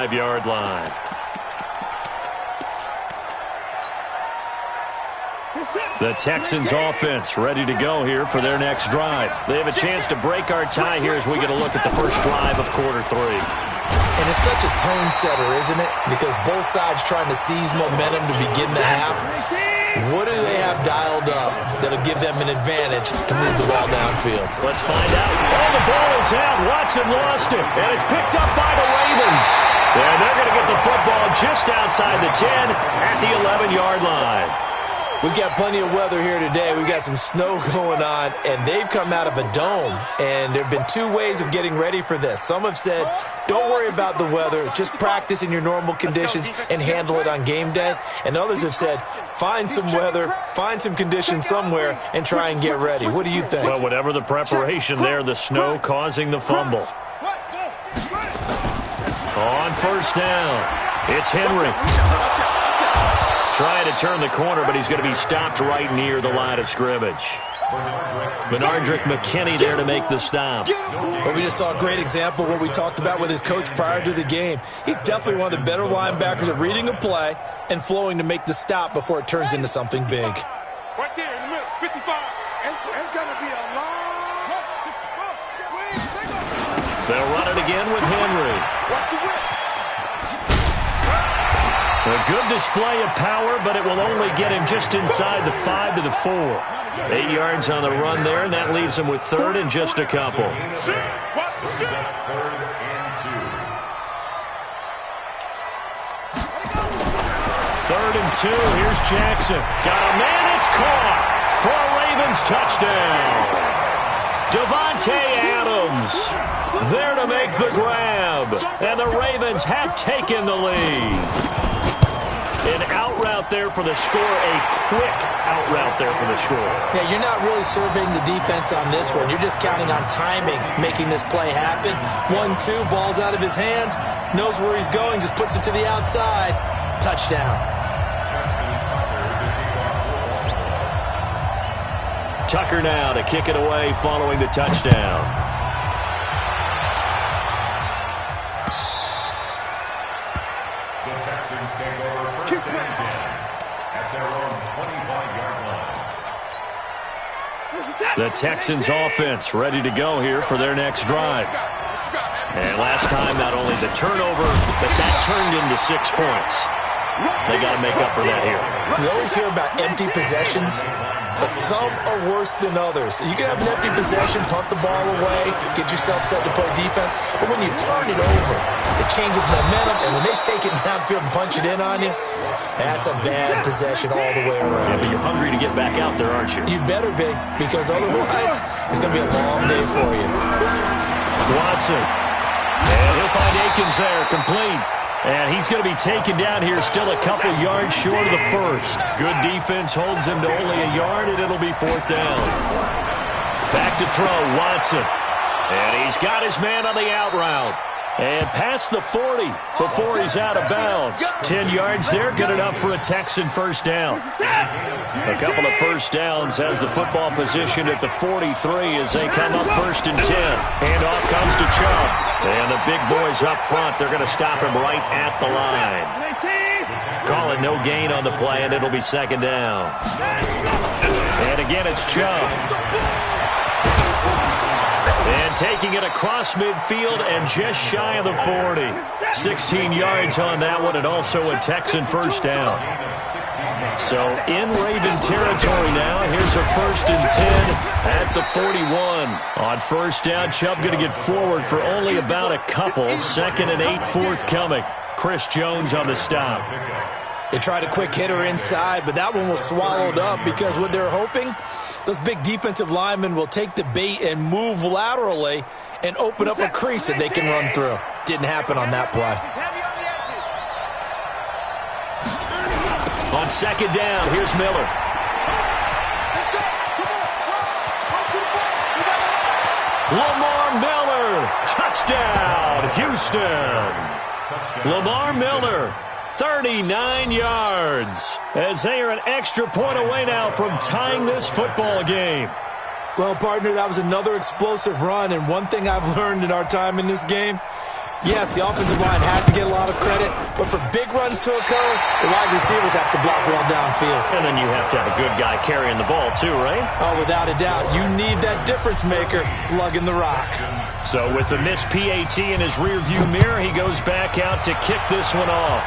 5-yard line. The Texans offense ready to go here for their next drive. They have a chance to break our tie here as we get a look at the first drive of quarter 3. And it's such a tone setter, isn't it? Because both sides trying to seize momentum to begin the half. What do they have dialed up that'll give them an advantage to move the ball downfield? Let's find out. Oh, the ball is out. Watson lost it. And it's picked up by the Ravens. And they're going to get the football just outside the 10 at the 11-yard line. We've got plenty of weather here today. We've got some snow going on, and they've come out of a dome. And there have been 2 ways of getting ready for this. Some have said, don't worry about the weather. Just practice in your normal conditions and handle it on game day. And others have said, find some weather, find some conditions somewhere, and try and get ready. What do you think? Well, whatever the preparation there, the snow causing the fumble. On first down, it's Henry. Trying to turn the corner, but he's going to be stopped right near the line of scrimmage. Benardrick McKinney there to make the stop. Well, we just saw a great example of what we talked about with his coach prior to the game. He's definitely one of the better linebackers at reading a play and flowing to make the stop before it turns into something big. Right there in the middle, 55. It's going to be a long. They'll run it again with Henry. Watch the whip. A good display of power, but it will only get him just inside the 5 to the 4. 8 yards on the run there, and that leaves him with 3rd and just a couple. Third and 2. Here's Jackson. Got a man. It's caught for a Ravens touchdown. Devontae Adams there to make the grab, and the Ravens have taken the lead. An out route there for the score, a quick out route there for the score. Yeah, you're not really surveying the defense on this one. You're just counting on timing, making this play happen. 1-2, ball's out of his hands, knows where he's going, just puts it to the outside. Touchdown. Tucker now to kick it away following the touchdown. The Texans offense ready to go here for their next drive. And last time, not only the turnover, but that turned into 6 points. They got to make up for that here. We always hear about empty possessions, but some are worse than others. You can have an empty possession, punt the ball away, get yourself set to play defense, but when you turn it over, it changes momentum, and when they take it downfield and punch it in on you, that's a bad possession all the way around. Yeah, but you're hungry to get back out there, aren't you? You better be, because otherwise it's going to be a long day for you. Watson. And he'll find Akins there, complete. And he's going to be taken down here, still a couple yards short of the first. Good defense holds him to only a yard, and it'll be 4th down. Back to throw, Watson. And he's got his man on the out route. And past the 40 before he's out of bounds. 10 yards there, good enough for a Texan first down. A couple of first downs has the football position at the 43 as they come up 1st and 10. Handoff comes to Chubb. And the big boys up front, they're going to stop him right at the line. Call it no gain on the play, and it'll be 2nd down. And again, it's Chubb. And taking it across midfield and just shy of the 40. 16 yards on that one, and also a Texan first down. So in Raven territory now. Here's a 1st and 10 at the 41. On first down, Chubb going to get forward for only about a couple. 2nd and 8 forthcoming. Chris Jones on the stop. They tried a quick hitter inside, but that one was swallowed up because what they're hoping, those big defensive linemen will take the bait and move laterally and open up a crease that they can run through. Didn't happen on that play. On 2nd down, here's Miller. Lamar Miller, touchdown, Houston. Lamar Miller, 39 yards, as they are an extra point away now from tying this football game. Well, partner, that was another explosive run, and one thing I've learned in our time in this game, Yes, the offensive line has to get a lot of credit, but for big runs to occur, the wide receivers have to block well downfield. And then you have to have a good guy carrying the ball too, right? Oh, without a doubt. You need that difference maker lugging the rock. So with the missed PAT in his rearview mirror, he goes back out to kick this one off.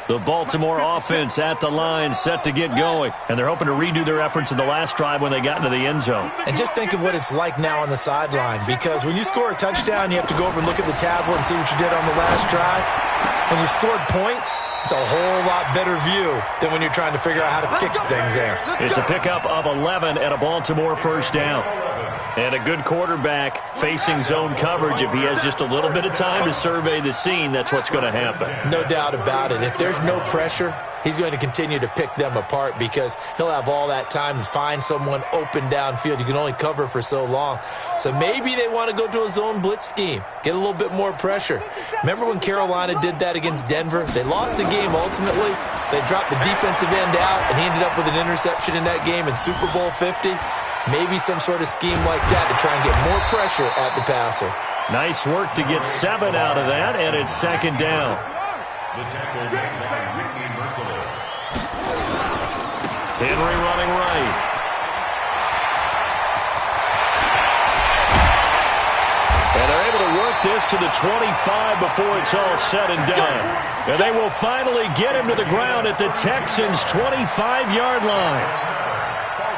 The Baltimore offense at the line, set to get going. And they're hoping to redo their efforts in the last drive when they got into the end zone. And just think of what it's like now on the sideline, because when you score a touchdown, you have to go over and look at the tablet and see what you did on the last drive. When you scored points, it's a whole lot better view than when you're trying to figure out how to fix things there. It's a pickup of 11 and a Baltimore first down. And a good quarterback facing zone coverage. If he has just a little bit of time to survey the scene, that's what's going to happen. No doubt about it. If there's no pressure, he's going to continue to pick them apart because he'll have all that time to find someone open downfield. You can only cover for so long. So maybe they want to go to a zone blitz scheme, get a little bit more pressure. Remember when Carolina did that against Denver? They lost the game ultimately. They dropped the defensive end out, and he ended up with an interception in that game in Super Bowl 50. Maybe some sort of scheme like that to try and get more pressure at the passer. Nice work to get 7 out of that, and it's second down. Henry running right. And they're able to work this to the 25 before it's all said and done. And they will finally get him to the ground at the Texans' 25-yard line.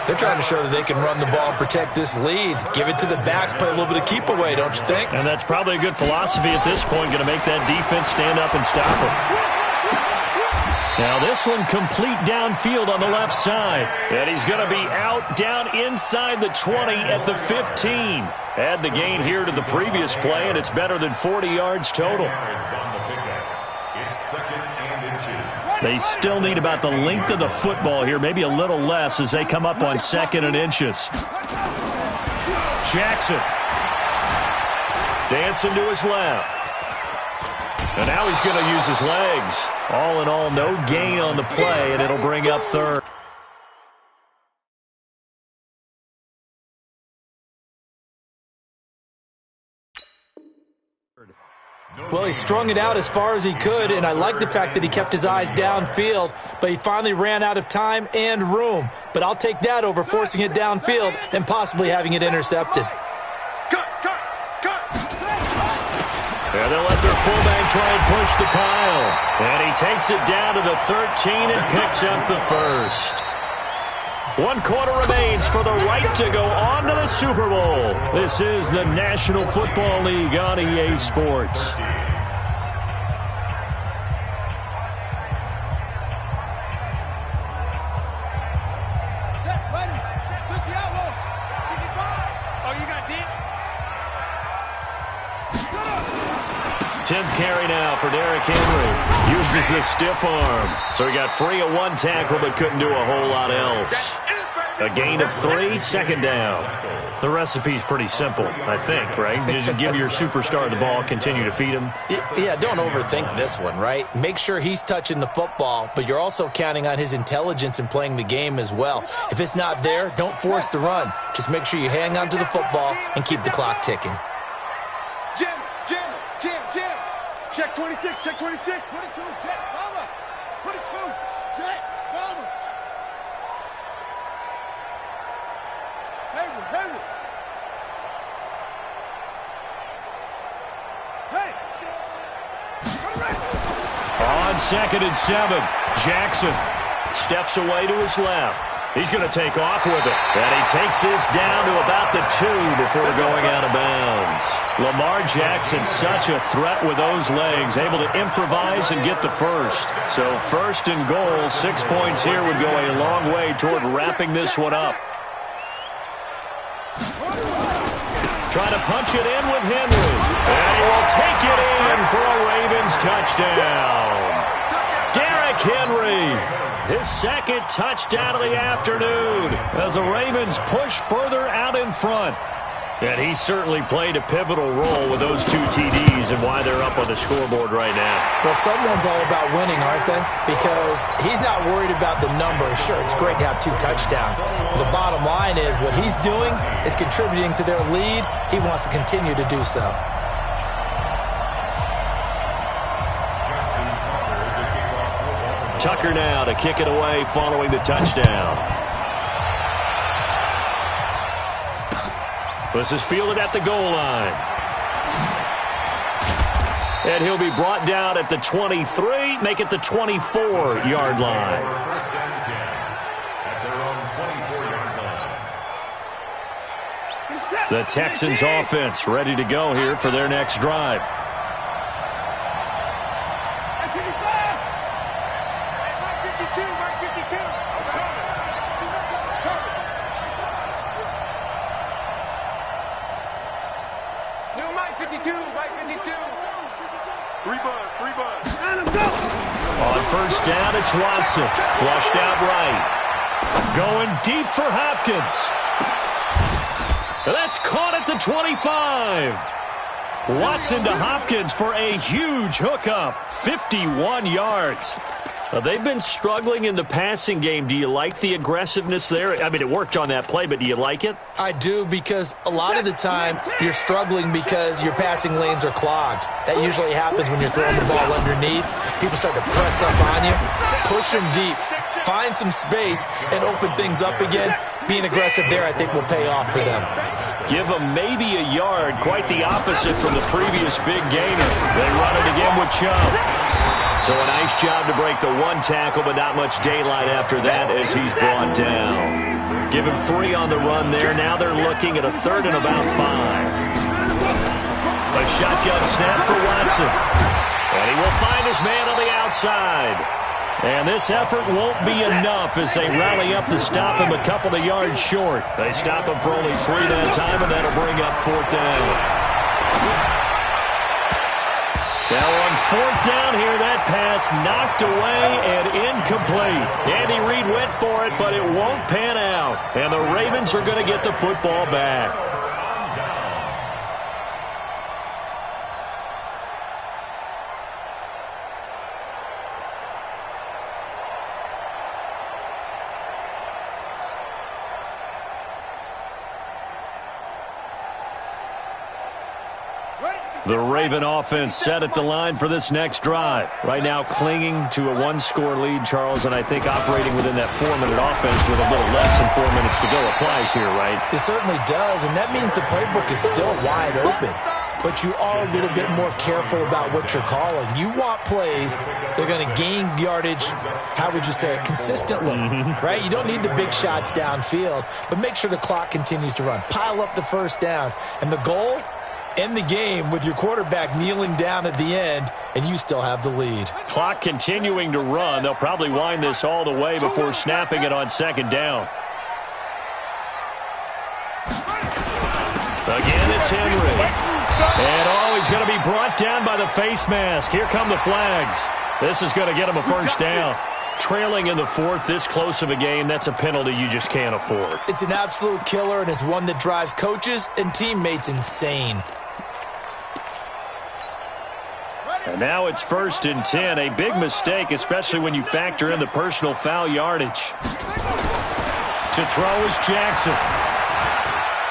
They're trying to show that they can run the ball, protect this lead, give it to the backs, play a little bit of keep away, don't you think? And that's probably a good philosophy at this point, going to make that defense stand up and stop them. Now this one complete downfield on the left side. And he's going to be out down inside the 20 at the 15. Add the gain here to the previous play, and it's better than 40 yards total. They still need about the length of the football here, maybe a little less as they come up on 2nd and inches. Jackson dancing to his left. And now he's going to use his legs. All in all, no gain on the play, and it'll bring up 3rd. Well, he strung it out as far as he could, and I like the fact that he kept his eyes downfield, but he finally ran out of time and room. But I'll take that over forcing it downfield and possibly having it intercepted. And they'll let their fullback try and push the pile. And he takes it down to the 13 and picks up the first. 1 quarter remains for the right to go on to the Super Bowl. This is the National Football League on EA Sports. Tenth carry now for Derrick Henry. Uses the stiff arm. So he got free of 1 tackle but couldn't do a whole lot else. A gain of 3, 2nd down. The recipe's pretty simple, I think, right? Just give your superstar the ball, continue to feed him. Yeah, don't overthink this one, right? Make sure he's touching the football, but you're also counting on his intelligence in playing the game as well. If it's not there, don't force the run. Just make sure you hang on to the football and keep the clock ticking. Jim. Check 26, check 26. 22, check, Mama. 22, check, Mama. Hayward. Hey. On 2nd and 7, Jackson steps away to his left. He's going to take off with it. And he takes this down to about the 2 before going out of bounds. Lamar Jackson, such a threat with those legs, able to improvise and get the first. So 1st and goal, 6 points here would go a long way toward wrapping this one up. Trying to punch it in with Henry. And he will take it in for a Ravens touchdown. Derrick Henry. His 2nd touchdown of the afternoon as the Ravens push further out in front. And he certainly played a pivotal role with those 2 TDs and why they're up on the scoreboard right now. Well, someone's all about winning, aren't they? Because he's not worried about the number. Sure, it's great to have 2 touchdowns. But the bottom line is what he's doing is contributing to their lead. He wants to continue to do so. Tucker now to kick it away following the touchdown. This is fielded at the goal line. And he'll be brought down at the 23, make it the 24-yard line. The Texans offense ready to go here for their next drive. On first down, it's Watson. Flushed out right. Going deep for Hopkins. That's caught at the 25. Watson to Hopkins for a huge hookup. 51 yards. They've been struggling in the passing game. Do you like the aggressiveness there? I mean, it worked on that play, but do you like it? I do, because a lot of the time you're struggling because your passing lanes are clogged. That usually happens when you're throwing the ball underneath. People start to press up on you. Push them deep. Find some space and open things up again. Being aggressive there, I think, will pay off for them. Give them maybe a yard. Quite the opposite from the previous big gainer. They run it again with Chubb. So a nice job to break the 1 tackle, but not much daylight after that as he's brought down. Give him 3 on the run there. Now they're looking at a 3rd and about 5. A shotgun snap for Watson. And he will find his man on the outside. And this effort won't be enough as they rally up to stop him a couple of yards short. They stop him for only 3 that time, and that'll bring up 4th down. Now on 4th down here, that pass knocked away and incomplete. Andy Reid went for it, but it won't pan out. And the Ravens are going to get the football back. The Raven offense set at the line for this next drive. Right now clinging to a 1-score lead, Charles, and I think operating within that 4-minute offense with a little less than 4 minutes to go applies here, right? It certainly does, and that means the playbook is still wide open. But you are a little bit more careful about what you're calling. You want plays that are going to gain yardage, how would you say it, consistently, right? You don't need the big shots downfield, but make sure the clock continues to run. Pile up the first downs. And the goal? End the game with your quarterback kneeling down at the end, and you still have the lead. Clock continuing to run. They'll probably wind this all the way before snapping it on 2nd down. Again, it's Henry. And, he's going to be brought down by the face mask. Here come the flags. This is going to get him a 1st down. Trailing in the 4th, this close of a game, that's a penalty you just can't afford. It's an absolute killer, and it's one that drives coaches and teammates insane. And now it's 1st and 10. A big mistake, especially when you factor in the personal foul yardage. To throw is Jackson.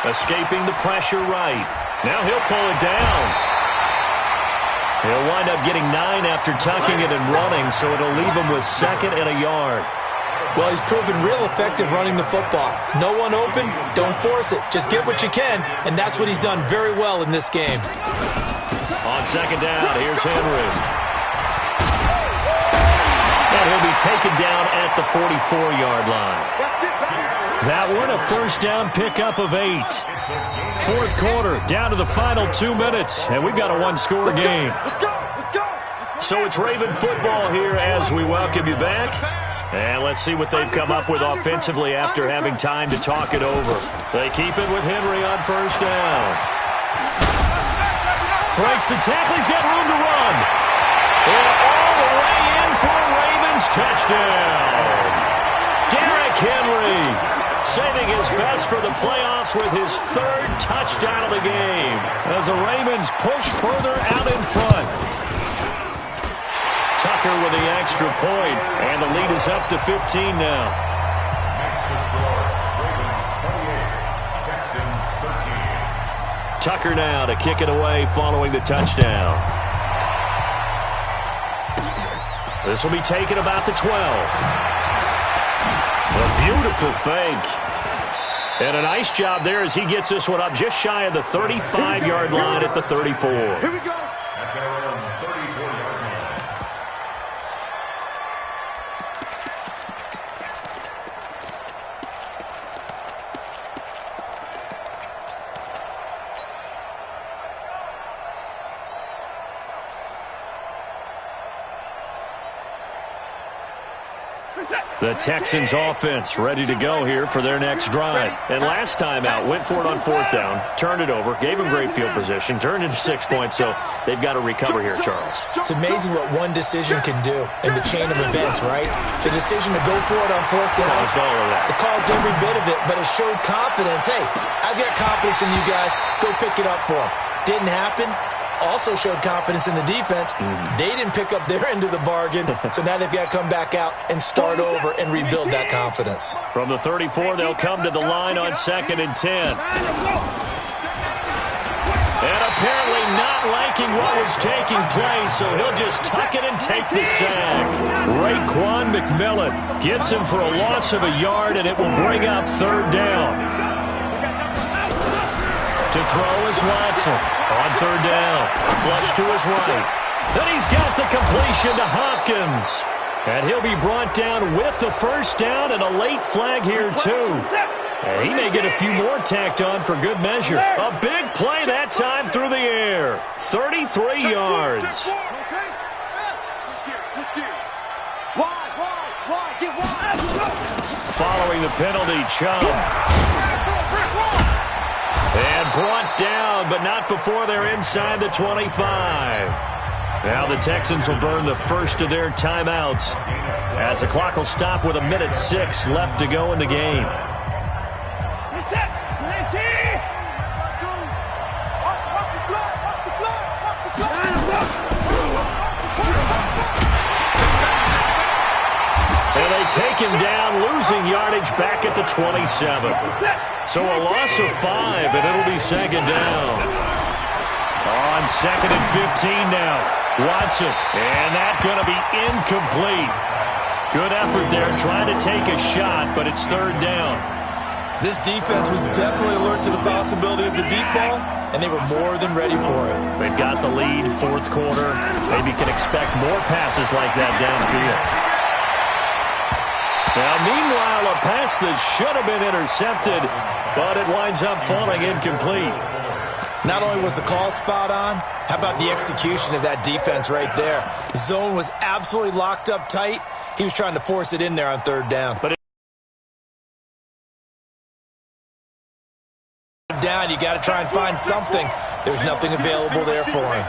Escaping the pressure right. Now he'll pull it down. He'll wind up getting 9 after tucking it and running, so it'll leave him with 2nd and a yard. Well, he's proven real effective running the football. No one open, don't force it. Just get what you can, and that's what he's done very well in this game. On 2nd down, here's Henry. And he'll be taken down at the 44-yard line. That one, a 1st down pickup of 8. 4th quarter, down to the final 2 minutes, and we've got a 1-score game. So it's Raven football here as we welcome you back. And let's see what they've come up with offensively after having time to talk it over. They keep it with Henry on 1st down. Breaks the tackle. He's got room to run. And all the way in for a Ravens touchdown. Derrick Henry saving his best for the playoffs with his third touchdown of the game as the Ravens push further out in front. Tucker with the extra point, and the lead is up to 15 now. Tucker now to kick it away following the touchdown. This will be taken about the 12. A beautiful fake. And a nice job there as he gets this one up just shy of the 35-yard line at the 34. Here we go. The Texans offense ready to go here for their next drive. And last time out, went for it on fourth down, turned it over, gave him great field position, turned into 6 points, so they've got to recover here, Charles. It's amazing what one decision can do in the chain of events, right? The decision to go for it on fourth down. Caused all of that. It caused every bit of it, but it showed confidence. Hey, I've got confidence in you guys. Go pick it up for them. Didn't happen. Also showed confidence in the defense. They didn't pick up their end of the bargain, so now they've got to come back out and start over and rebuild that confidence. From the 34, they'll come to the line on 2nd and 10. And apparently not liking what was taking place, so he'll just tuck it and take the sack. Raekwon McMillan gets him for a loss of a yard, and it will bring up 3rd down. To throw is Watson on 3rd down. Flush to his right. Then he's got the completion to Hopkins. And he'll be brought down with the 1st down and a late flag here, too. And he may get a few more tacked on for good measure. A big play that time through the air. 33 yards. Following the penalty, Chubb. And brought down, but not before they're inside the 25. Now the Texans will burn the first of their timeouts as the clock will stop with 1:06 left to go in the game. And they take him down, losing yardage back at the 27. So a loss of 5, and it'll be 2nd down. On 2nd and 15 now. Watson, and that's going to be incomplete. Good effort there, trying to take a shot, but it's 3rd down. This defense was definitely alert to the possibility of the deep ball, and they were more than ready for it. They've got the lead, 4th quarter. Maybe can expect more passes like that downfield. Now, meanwhile, a pass that should have been intercepted, but it winds up falling incomplete. Not only was the call spot on, how about the execution of that defense right there? The zone was absolutely locked up tight. He was trying to force it in there on 3rd down. But down, you got to try and find something. There's nothing available there for him.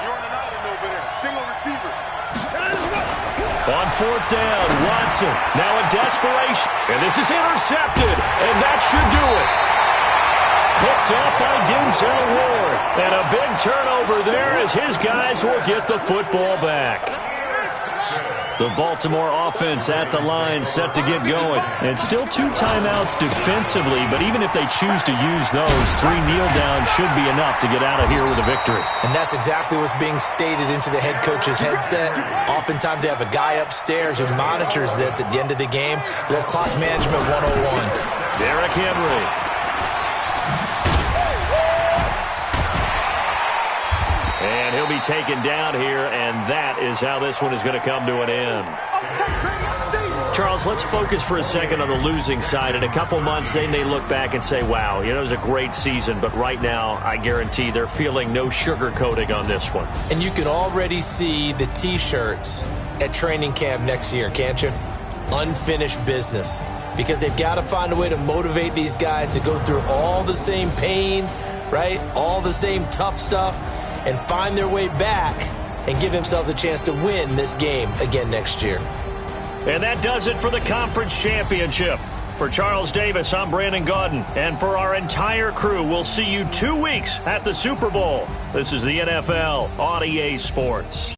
On 4th down, Watson, now in desperation, and this is intercepted, and that should do it. Picked up by Denzel Ward, and a big turnover there as his guys will get the football back. The Baltimore offense at the line set to get going. And still 2 timeouts defensively, but even if they choose to use those, 3 kneel downs should be enough to get out of here with a victory. And that's exactly what's being stated into the head coach's headset. Oftentimes they have a guy upstairs who monitors this at the end of the game. The clock management 101. Derrick Henry. And he'll be taken down here, and that is how this one is going to come to an end. Charles, let's focus for a second on the losing side. In a couple months, they may look back and say, wow, it was a great season, but right now, I guarantee they're feeling no sugarcoating on this one. And you can already see the T-shirts at training camp next year, can't you? Unfinished business. Because they've got to find a way to motivate these guys to go through all the same pain, right? All the same tough stuff, and find their way back and give themselves a chance to win this game again next year. And that does it for the conference championship. For Charles Davis, I'm Brandon Gaudin. And for our entire crew, we'll see you 2 weeks at the Super Bowl. This is the NFL on EA Sports.